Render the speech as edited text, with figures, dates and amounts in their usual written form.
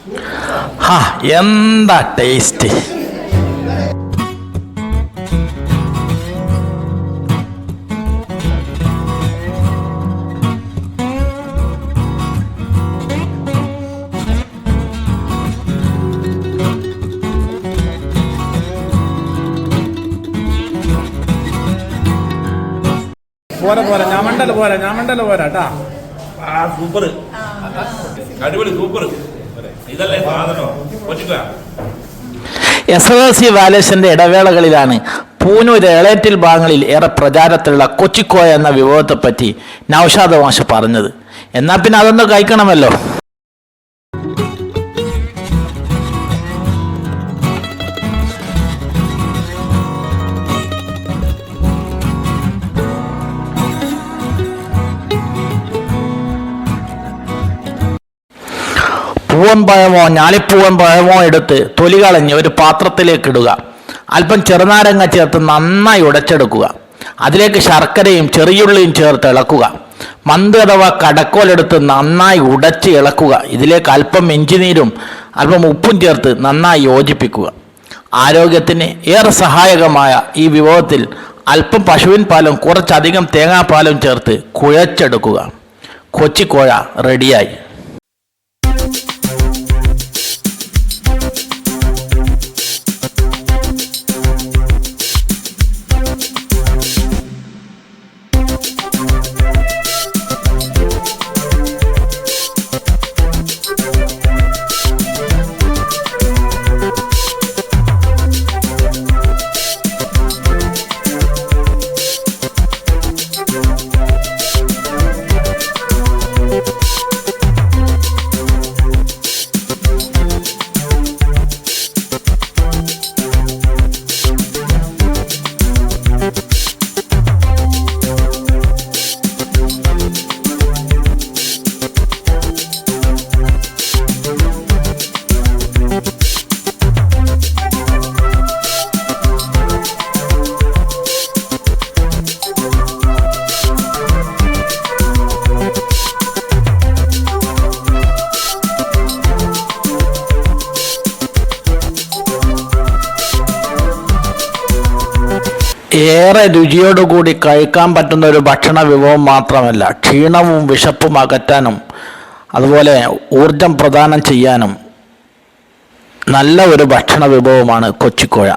ഹാ, എന്താ ടേസ്റ്റ്! പോരാ പോരാ, ഞാമണ്ടല്ല പോരാ കേട്ടാ. സൂപ്പർ, അടിപൊളി, സൂപ്പർ. ഇതല്ലേ സാധനം. SLC വാലേഷന്റെ ഇടവേളകളിലാണ് പൂനൂർ എളേറ്റിൽ ഭാഗങ്ങളിൽ ഏറെ പ്രചാരത്തിലുള്ള കൊച്ചിക്കോയ എന്ന വിഭവത്തെപ്പറ്റി നൗഷാദ് മാഷ് പറഞ്ഞത്. എന്നാൽ പിന്നെ അതൊന്ന് കഴിക്കണമല്ലോ. പൂവൻ പഴമോ ഞാലിപ്പൂവൻ പഴമോ എടുത്ത് തൊലി കളഞ്ഞ് ഒരു പാത്രത്തിലേക്ക് ഇടുക. അല്പം ചെറുനാരങ്ങ ചേർത്ത് നന്നായി ഉടച്ചെടുക്കുക. അതിലേക്ക് ശർക്കരയും ചെറിയുള്ളിയും ചേർത്ത് ഇളക്കുക. മന്ത് അഥവാ കടക്കോലെടുത്ത് നന്നായി ഉടച്ച് ഇളക്കുക. ഇതിലേക്ക് അല്പം ഇഞ്ചിനീരും അല്പം ഉപ്പും ചേർത്ത് നന്നായി യോജിപ്പിക്കുക. ആരോഗ്യത്തിന് ഏറെ സഹായകമായ ഈ വിഭവത്തിൽ അല്പം പശുവിൻ പാലും കുറച്ചധികം തേങ്ങാപ്പാലും ചേർത്ത് കുഴച്ചെടുക്കുക. കൊച്ചിക്കോയ റെഡിയായി. ഏറെ രുചിയോടുകൂടി കഴിക്കാൻ പറ്റുന്ന ഒരു ഭക്ഷണ വിഭവം മാത്രമല്ല, ക്ഷീണവും വിശപ്പും അകറ്റാനും അതുപോലെ ഊർജം പ്രദാനം ചെയ്യാനും നല്ല ഒരു ഭക്ഷണ വിഭവമാണ് കൊച്ചിക്കോയ.